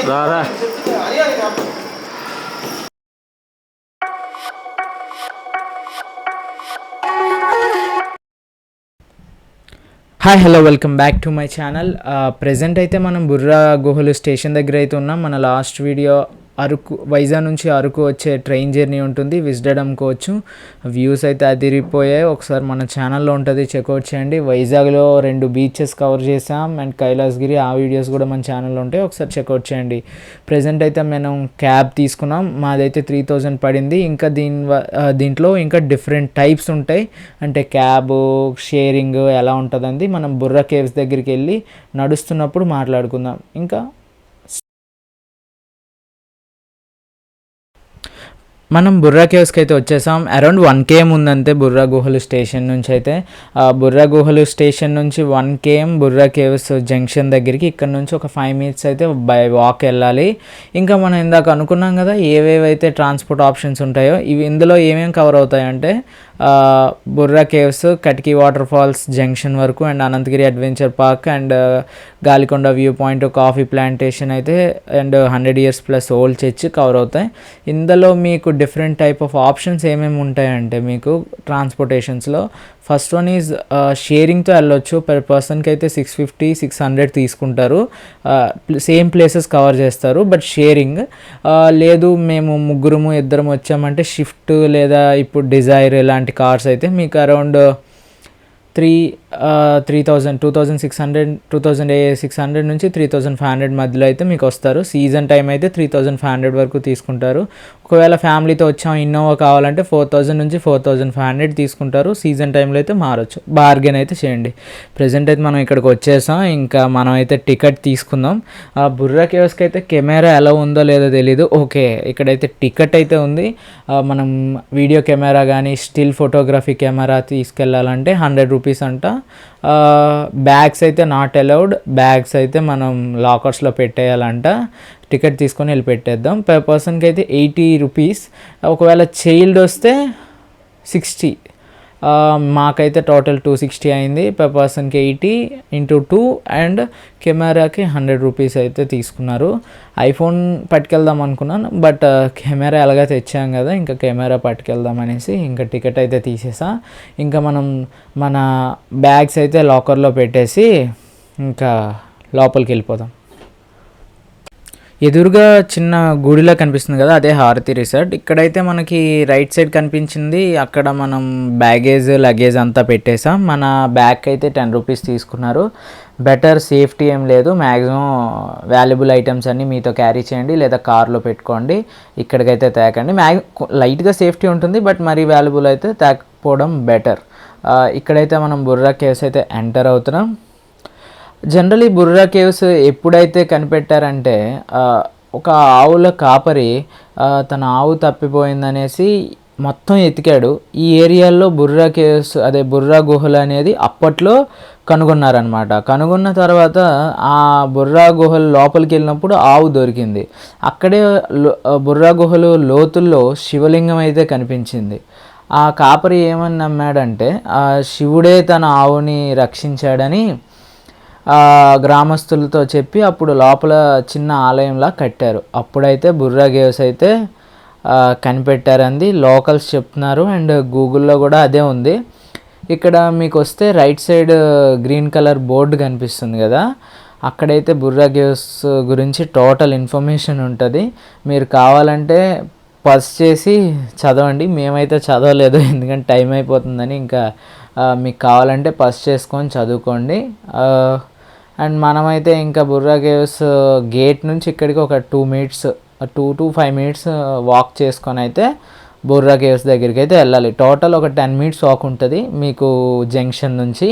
రారా hi hello welcome back to my channel. Present అయితే మనం బుర్రా గుహలు స్టేషన్ దగ్గర అయితే ఉన్నాం. మన లాస్ట్ వీడియో అరకు, వైజాగ్ నుంచి అరకు వచ్చే ట్రైన్ జర్నీ ఉంటుంది, విజిడమ్ కోచ్. వ్యూస్ అయితే అదిరిపోయాయి. ఒకసారి మన ఛానల్లో ఉంటుంది, చెక్అవుట్ చేయండి. వైజాగ్లో 2 బీచెస్ కవర్ చేసాం అండ్ కైలాసగిరి, ఆ వీడియోస్ కూడా మన ఛానల్లో ఉంటాయి, ఒకసారి చెక్అవుట్ చేయండి. ప్రజెంట్ అయితే మనం క్యాబ్ తీసుకున్నాం, మాదైతే 3000 పడింది. ఇంకా దీంట్లో ఇంకా డిఫరెంట్ టైప్స్ ఉంటాయి, అంటే క్యాబ్ షేరింగ్ ఎలా ఉంటుందండి. మనం బుర్రా కేవ్స్ దగ్గరికి వెళ్ళి నడుస్తున్నప్పుడు మాట్లాడుకుందాం. ఇంకా మనం బుర్రా కేవ్స్కి అయితే వచ్చేసాం. అరౌండ్ 1 km ఉందంతే బుర్రా గుహలు స్టేషన్ నుంచి. అయితే బుర్రా గుహలు స్టేషన్ నుంచి 1 km బుర్రా కేవ్స్ జంక్షన్ దగ్గరికి ఇక్కడ నుంచి ఒక 5 minutes అయితే బై వాక్ వెళ్ళాలి. ఇంకా మనం ఇందాక అనుకున్నాం కదా ఏవేవైతే ట్రాన్స్పోర్ట్ ఆప్షన్స్ ఉంటాయో, ఇవి ఇందులో ఏమేమి కవర్ అవుతాయంటే Borra caves, Katiki water falls junction వరకు, and Ananthagiri adventure park, and Galikonda view point, coffee plantation అయితే, and 100 years plus old church cover అవుతాయి. ఇందులో మీకు డిఫరెంట్ టైప్ ఆఫ్ ఆప్షన్స్ ఏమేమి ఉంటాయంటే మీకు ట్రాన్స్పోర్టేషన్స్లో, ఫస్ట్ వన్ ఈజ్ షేరింగ్తో వెళ్ళొచ్చు. పర్ పర్సన్కి అయితే 650-600 తీసుకుంటారు. సేమ్ ప్లేసెస్ కవర్ చేస్తారు, బట్ షేరింగ్ లేదు. మేము ముగ్గురము ఇద్దరము వచ్చామంటే షిఫ్ట్ లేదా ఇప్పుడు డిజైర్ ఇలాంటి కార్స్ అయితే మీకు అరౌండ్ 2600 నుంచి 3500 మధ్యలో అయితే మీకు వస్తారు. సీజన్ టైం అయితే 3500 వరకు తీసుకుంటారు. ఒకవేళ ఫ్యామిలీతో వచ్చాం, ఇన్నోవా కావాలంటే 4000 నుంచి 4500 తీసుకుంటారు. సీజన్ టైంలో అయితే మారచ్చు, బార్గెన్ అయితే చేయండి. ప్రజెంట్ అయితే మనం ఇక్కడికి వచ్చేసాం. ఇంకా మనం అయితే టికెట్ తీసుకుందాం. బుర్రా కేవ్స్కి అయితే కెమెరా ఎలా ఉందో లేదో తెలీదు. ఓకే, ఇక్కడైతే టికెట్ అయితే ఉంది. మనం వీడియో కెమెరా కానీ స్టిల్ ఫోటోగ్రఫీ కెమెరా తీసుకెళ్ళాలంటే 100 రూపీస్ అంట. బ్యాగ్స్ అయితే నాట్ అలౌడ్. బ్యాగ్స్ అయితే మనం లాకర్స్లో పెట్టేయాలంట. టికెట్ తీసుకొని వెళ్ళి పెట్టేద్దాం. పర్ పర్సన్కి అయితే 80 రూపీస్. ఒకవేళ చైల్డ్ వస్తే 60. మాకైతే టోటల్ 260 అయింది. పర్ పర్సన్కి 80 × 2 అండ్ కెమెరాకి 100 రూపీస్ అయితే తీసుకున్నారు. ఐఫోన్ పట్టుకెళ్దాం అనుకున్నాను, బట్ కెమెరా ఎలాగ తెచ్చాం కదా, ఇంకా కెమెరా పట్టుకెళ్దాం అనేసి ఇంకా టికెట్ అయితే తీసేసా. ఇంకా మనం మన బ్యాగ్స్ అయితే లాకర్లో పెట్టేసి ఇంకా లోపలికి వెళ్ళిపోదాం. ఎదురుగా చిన్న గుడిలా కనిపిస్తుంది కదా, అదే హారతి రిసార్ట్. ఇక్కడైతే మనకి రైట్ సైడ్ కనిపించింది, అక్కడ మనం లగేజ్ అంతా పెట్టేసాం. మన బ్యాగ్ అయితే 10 రూపీస్ తీసుకున్నారు. బెటర్, సేఫ్టీ ఏం లేదు. మ్యాక్సిమం వాల్యుబుల్ ఐటమ్స్ అన్నీ మీతో క్యారీ చేయండి, లేదా కార్లో పెట్టుకోండి. ఇక్కడికైతే తేకండి. లైట్గా సేఫ్టీ ఉంటుంది, బట్ మరీ వాల్యుబుల్ అయితే తేకపోవడం బెటర్. ఇక్కడైతే మనం బుర్రా కేవ్స్ అయితే ఎంటర్ అవుతున్నాం. జనరలీ బుర్రా కేవ్స్ ఎప్పుడైతే కనిపెట్టారంటే ఒక ఆవుల కాపరి తన ఆవు తప్పిపోయిందనేసి మొత్తం ఎతికాడు. ఈ ఏరియాలో బుర్రా కేవ్స్, అదే బుర్రా గుహలు అనేది అప్పట్లో కనుగొన్నారనమాట. కనుగొన్న తర్వాత ఆ బుర్రా గుహలు లోపలికి వెళ్ళినప్పుడు ఆవు దొరికింది. అక్కడే బుర్రా గుహలు లోతుల్లో శివలింగం అయితే కనిపించింది. ఆ కాపరి ఏమని నమ్మాడంటే శివుడే తన ఆవుని రక్షించాడని గ్రామస్తులతో చెప్పి అప్పుడు లోపల చిన్న ఆలయంలా కట్టారు. అప్పుడైతే బుర్రా కేవ్స్ అయితే కనిపెట్టారంది లోకల్స్ చెప్తున్నారు, అండ్ గూగుల్లో కూడా అదే ఉంది. ఇక్కడ మీకు వస్తే right side green colour board కనిపిస్తుంది కదా, అక్కడైతే బుర్రా కేవ్స్ గురించి టోటల్ ఇన్ఫర్మేషన్ ఉంటుంది. మీరు కావాలంటే పర్స్ చేసి చదవండి. మేమైతే చదవలేదు, ఎందుకంటే టైం అయిపోతుందని. ఇంకా మీకు కావాలంటే పర్స్ చేసుకొని చదువుకోండి. అండ్ మనమైతే ఇంకా బుర్రా కేవ్స్ గేట్ నుంచి ఇక్కడికి ఒక 2 minutes 2 to 5 minutes వాక్ చేసుకొని అయితే బుర్రా కేవ్స్ దగ్గరికి అయితే వెళ్ళాలి. టోటల్ ఒక 10 minutes వాక్ ఉంటుంది మీకు జంక్షన్ నుంచి.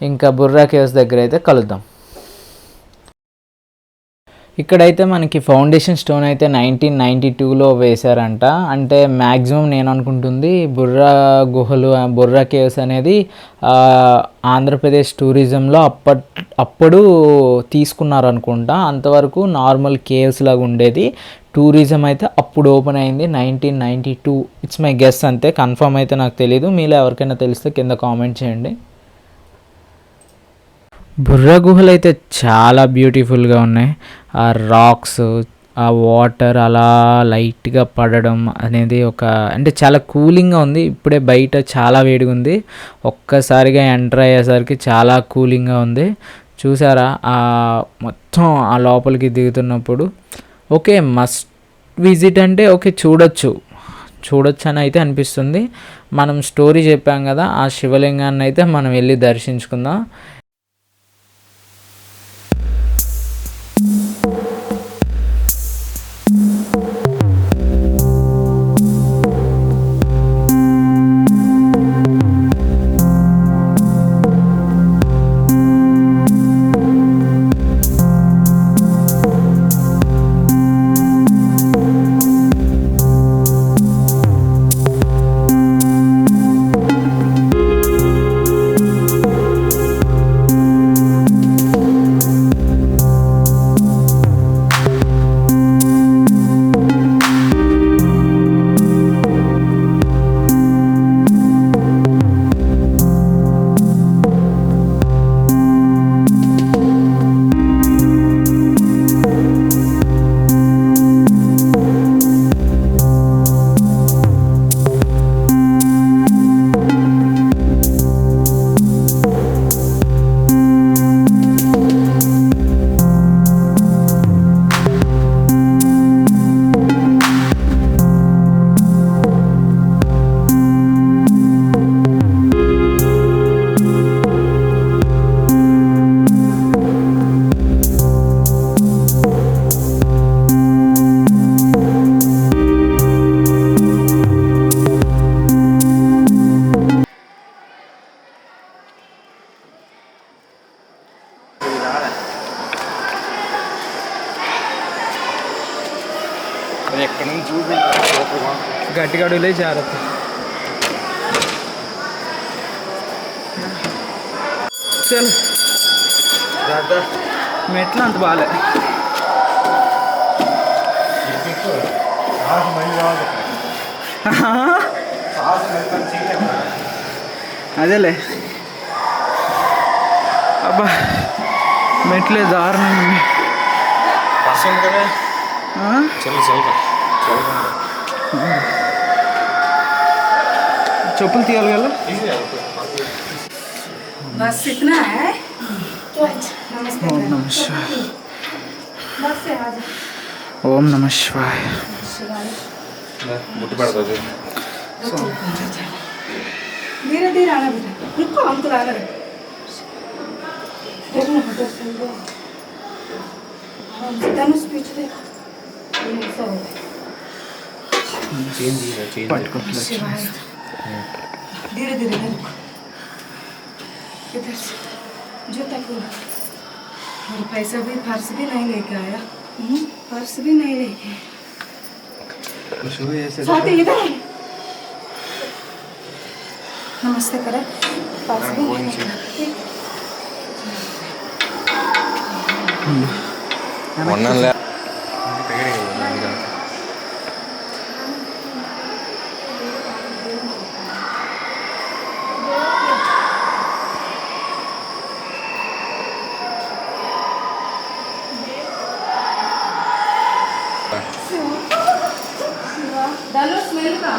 ఇంకా బుర్రా కేవ్స్ దగ్గర అయితే కలుద్దాం. ఇక్కడైతే మనకి ఫౌండేషన్ స్టోన్ అయితే 1992లో వేశారంట. అంటే మ్యాక్సిమం నేను అనుకుంటుంది బుర్రా కేవ్స్ అనేది ఆంధ్రప్రదేశ్ టూరిజంలో అప్పుడు తీసుకున్నారు అనుకుంటా. అంతవరకు నార్మల్ కేవ్స్ లాగా ఉండేది. టూరిజం అయితే అప్పుడు ఓపెన్ అయింది 1992. ఇట్స్ మై గెస్, అంతే, కన్ఫర్మ్ అయితే నాకు తెలీదు. మీలో ఎవరికైనా తెలిస్తే కింద కామెంట్ చేయండి. బుర్ర గుహలు అయితే చాలా బ్యూటిఫుల్గా ఉన్నాయి. ఆ రాక్స్, ఆ వాటర్ అలా లైట్గా పడడం అనేది అంటే చాలా కూలింగ్గా ఉంది. ఇప్పుడే బయట చాలా వేడిగా ఉంది, ఒక్కసారిగా ఎంటర్ అయ్యేసరికి చాలా కూలింగ్గా ఉంది. చూసారా మొత్తం ఆ లోపలికి దిగుతున్నప్పుడు. ఓకే, మస్ట్ విజిట్ అంటే ఓకే, చూడొచ్చు అని అయితే అనిపిస్తుంది. మనం స్టోరీ చెప్పాం కదా, ఆ శివలింగాన్ని అయితే మనం వెళ్ళి దర్శించుకుందాం. గట్టిగా అడుగులే జాగ్రత్త. చల్ మెట్లు అంత బాగాలే. అదేలే అబ్బా, మెట్లే దారుణం. చెప్పులు తీయాలి కదా. ఓం నమ శివాయ. धीरे धीरे आना बेटा, रुको हम तो आ रहे हैं। धनुष पीछे देखो, धीरे धीरे रुको। इधर से जूता खोलो। और पैसा भी पर्स भी नहीं लेके आया, पर्स भी नहीं लेके। स्वाति इधर नमस्ते करें, पर्स भी नहीं लेके। डालो स्मेल का।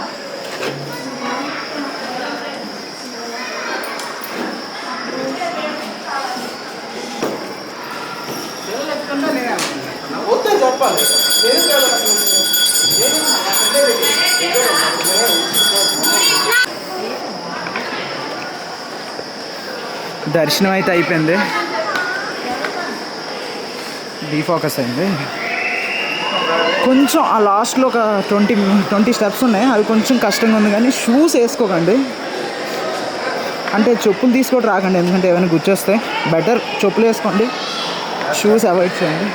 దర్శనం అయితే అయిపోయింది, డీఫోకస్ అయింది. కొంచెం ఆ లాస్ట్లో ఒక 20 స్టెప్స్ ఉన్నాయి, అవి కొంచెం కష్టంగా ఉంది. కానీ షూస్ వేసుకోకండి, అంటే చెప్పులు తీసుకొని రాకండి, ఎందుకంటే ఏమైనా గుర్చొస్తాయి. బెటర్ చెప్పులు వేసుకోండి, షూస్ అవాయిడ్ చేయండి.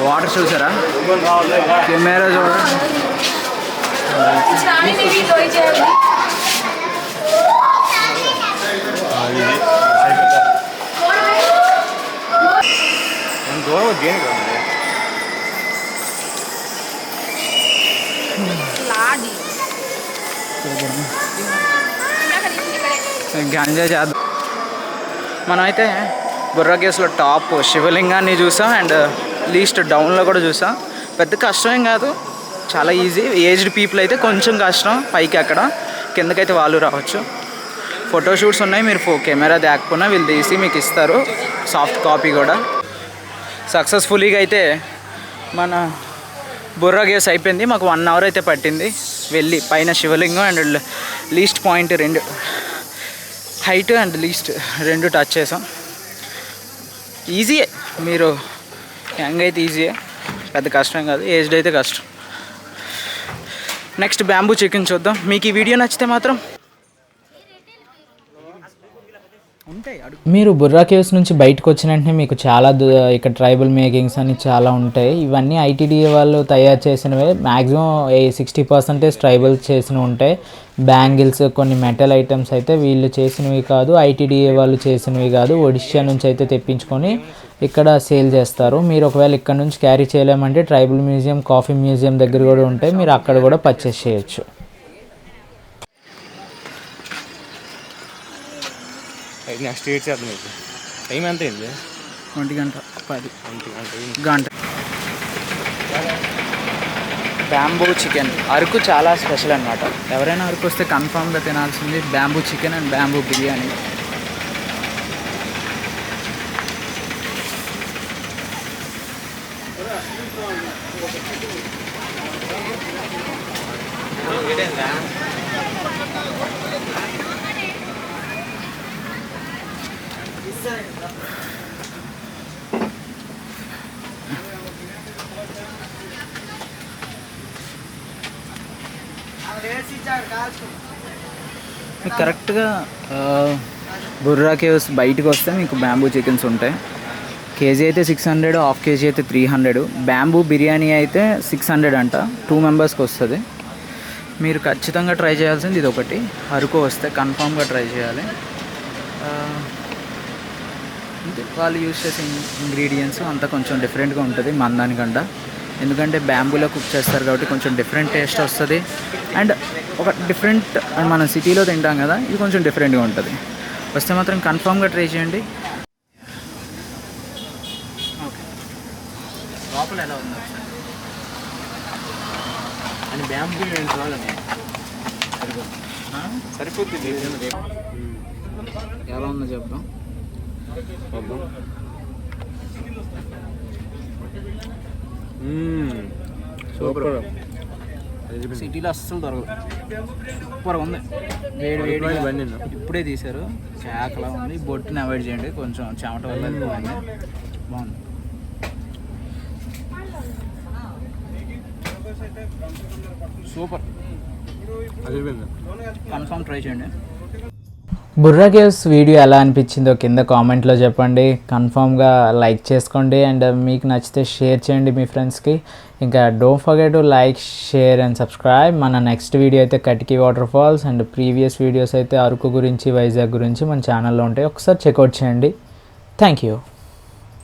వాటర్ చూసారా, కెమెరా చూడండి. ఇంకా ఎంజాయ్ చేద్దాం. మనమైతే బుర్రా కేవ్స్లో టాప్ శివలింగాన్ని చూసాం అండ్ లీస్ట్ డౌన్లో కూడా చూసాం. పెద్ద కష్టమేం కాదు, చాలా ఈజీ. ఏజ్డ్ పీపుల్ అయితే కొంచెం కష్టం పైకి అక్కడ, కిందకైతే వాళ్ళు రావచ్చు. ఫోటోషూట్స్ ఉన్నాయి, మీరు కెమెరా తేకపోయినా వీళ్ళు తీసి మీకు ఇస్తారు, సాఫ్ట్ కాపీ కూడా. సక్సెస్ఫుల్గా అయితే మన బుర్రా కేవ్స్ అయిపోయింది. మాకు 1 అవర్ అయితే పట్టింది వెళ్ళి పైన శివలింగం and least point 2, height and least 2 touch చేసాం. ఈజీయే, మీరు యంగ్ అయితే ఈజీయే, పెద్ద కష్టం కాదు. ఏజ్డ్ అయితే కష్టం. నెక్స్ట్ బ్యాంబూ చికెన్ చూద్దాం. మీకు ఈ వీడియో నచ్చితే మాత్రం మీరు బుర్రా కేవ్స్ నుంచి బయటకు వచ్చిన వెంటనే మీకు చాలా ఇక్కడ ట్రైబల్ మేకింగ్స్ అని చాలా ఉంటాయి. ఇవన్నీ ఐటీడీఏ వాళ్ళు తయారు చేసినవే. మ్యాక్సిమం 60% ట్రైబల్ చేసినవి ఉంటాయి. బ్యాంగిల్స్, కొన్ని మెటల్ ఐటమ్స్ అయితే వీళ్ళు చేసినవి కాదు, ఐటీడీఏ వాళ్ళు చేసినవి కాదు. ఒడిషా నుంచి అయితే తెప్పించుకొని ఇక్కడ సేల్ చేస్తారు. మీరు ఒకవేళ ఇక్కడ నుంచి క్యారీ చేయలేమంటే ట్రైబల్ మ్యూజియం, కాఫీ మ్యూజియం దగ్గర కూడా ఉంటాయి, మీరు అక్కడ కూడా పర్చేస్ చేయొచ్చు. నెక్స్ట్ ఎయిట్ చేద్దాం. మీకు టైం ఎంత అయింది? 1:10 బ్యాంబూ చికెన్ అరకు చాలా స్పెషల్ అనమాట. ఎవరైనా అరకు వస్తే కన్ఫామ్గా తినాల్సింది bamboo chicken and bamboo biryani. మీకు కరెక్ట్గా బుర్రా కేవ్స్ బయటకు వస్తే మీకు బ్యాంబూ చికెన్స్ ఉంటాయి. కేజీ అయితే 600, హాఫ్ కేజీ అయితే 300. బ్యాంబూ బిర్యానీ అయితే 600 అంట. 2 మెంబర్స్కి వస్తుంది. మీరు ఖచ్చితంగా ట్రై చేయాల్సింది ఇది ఒకటి. అరకు వస్తే కన్ఫామ్గా ట్రై చేయాలి. వాళ్ళు యూజ్ చేసే ఇంగ్రీడియంట్స్ అంతా కొంచెం డిఫరెంట్గా ఉంటుంది మన దానికంట. ఎందుకంటే బ్యాంబూలో కుక్ చేస్తారు కాబట్టి కొంచెం డిఫరెంట్ టేస్ట్ వస్తుంది. అండ్ ఒక డిఫరెంట్, మనం సిటీలో తింటాం కదా, ఇది కొంచెం డిఫరెంట్గా ఉంటుంది. వస్తే మాత్రం కన్ఫామ్గా ట్రై చేయండి. ఓకే, లోపల ఎలా ఉంది అని బ్యాంబూ సరిపోతుంది. ఎలా ఉందో చెప్తాం. సూపర్. సిటీలో అస్సలు దొరకదు. సూపర్ ఉంది. వేడి వేడి ఇప్పుడే తీశారు. చాకలా ఉంది. బొట్టుని అవాయిడ్ చేయండి, కొంచెం చెమట వల్ల వెళ్ళిపోయింది. బాగుంది. సూపర్. కన్ఫామ్ ట్రై చేయండి. బుర్రా కేవ్స్ వీడియో ఎలా అనిపించిందో కింద కామెంట్లో చెప్పండి. కన్ఫామ్గా లైక్ చేసుకోండి అండ్ మీకు నచ్చితే షేర్ చేయండి మీ ఫ్రెండ్స్కి. ఇంకా don't forget to like, share and subscribe. మన నెక్స్ట్ వీడియో అయితే Katiki water falls and previous videos అయితే అరకు గురించి, వైజాగ్ గురించి మన ఛానల్లో ఉంటాయి. ఒకసారి చెక్అవుట్ చేయండి. Thank you.